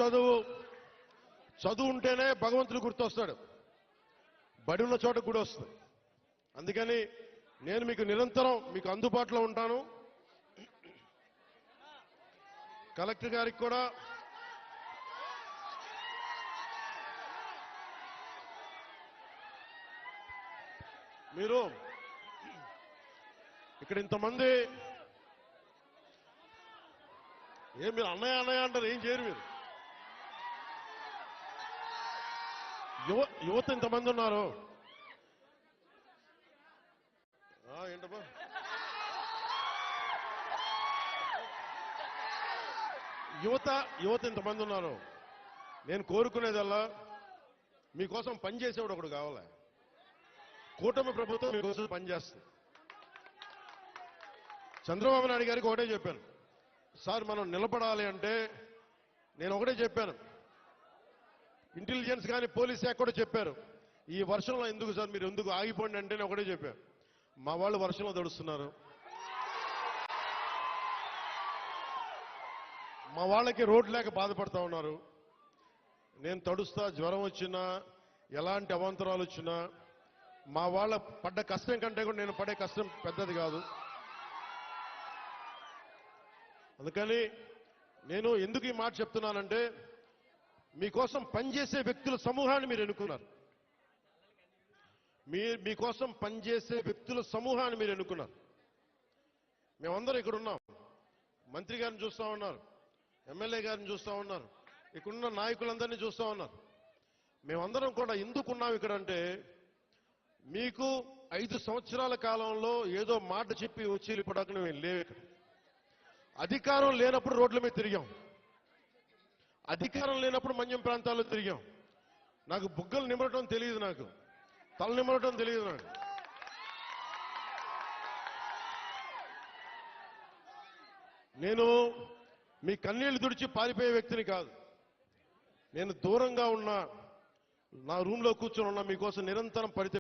చదువు ఉంటేనే భగవంతుడు గుర్తొస్తాడు. బడి ఉన్న చోట కూడా వస్తుంది. అందుకని నేను మీకు నిరంతరం మీకు అందుబాటులో ఉంటాను. కలెక్టర్ గారికి కూడా మీరు ఇక్కడ ఇంతమంది మీరు అన్నయ్య అన్నయ్య అంటారు, ఏం చేయరు మీరు. యువత ఇంతమంది ఉన్నారు. ఏంటబ్బా యువత ఇంతమంది ఉన్నారు. నేను కోరుకునేదల్లా మీకోసం పనిచేసేవాడు ఒకడు కావాలి. కూటమి ప్రభుత్వం మీకోసం పనిచేస్తుంది. చంద్రబాబు నాయుడు గారికి ఒకటే చెప్పాను, సార్ మనం నిలబడాలి అంటే నేను ఒకటే చెప్పాను. ఇంటెలిజెన్స్ కానీ పోలీస్ శాఖ కూడా చెప్పారు, ఈ వర్షంలో ఎందుకు సార్ మీరు ఎందుకు ఆగిపోండి అంటే నేను ఒకటే చెప్పాను, మా వాళ్ళు వర్షంలో తడుస్తున్నారు, మా వాళ్ళకి రోడ్డు లేక బాధపడతా ఉన్నారు. నేను తడుస్తా, జ్వరం వచ్చినా ఎలాంటి అవాంతరాలు వచ్చినా మా వాళ్ళ పడ్డ కష్టం కంటే కూడా నేను పడే కష్టం పెద్దది కాదు. అందుకని నేను ఎందుకు ఈ మాట చెప్తున్నానంటే మీకోసం పనిచేసే వ్యక్తుల సమూహాన్ని మీరు ఎన్నుకున్నారు. మీకోసం పనిచేసే వ్యక్తుల సమూహాన్ని మీరు ఎన్నుకున్నారు. మేమందరం ఇక్కడ ఉన్నాం. మంత్రి గారిని చూస్తా ఉన్నారు, ఎమ్మెల్యే గారిని చూస్తా ఉన్నారు, ఇక్కడున్న నాయకులందరినీ చూస్తా ఉన్నారు. మేమందరం కూడా ఎందుకున్నాం ఇక్కడ అంటే మీకు 5 సంవత్సరాల కాలంలో ఏదో మాట చెప్పి వచ్చి వెళ్ళిపోవడానికి మేము లేవు. ఇక్కడ అధికారం లేనప్పుడు రోడ్ల మీద తిరిగాం, అధికారం లేనప్పుడు మన్యం ప్రాంతాల్లో తిరిగాం. నాకు బుగ్గలు నిమరటం తెలియదు, నాకు తల నిమరటం తెలియదు. నాకు నేను మీ కన్నీళ్లు తుడిచి పారిపోయే వ్యక్తిని కాదు. నేను దూరంగా ఉన్నా, నా రూమ్లో కూర్చొని ఉన్నా, మీకోసం నిరంతరం పడితే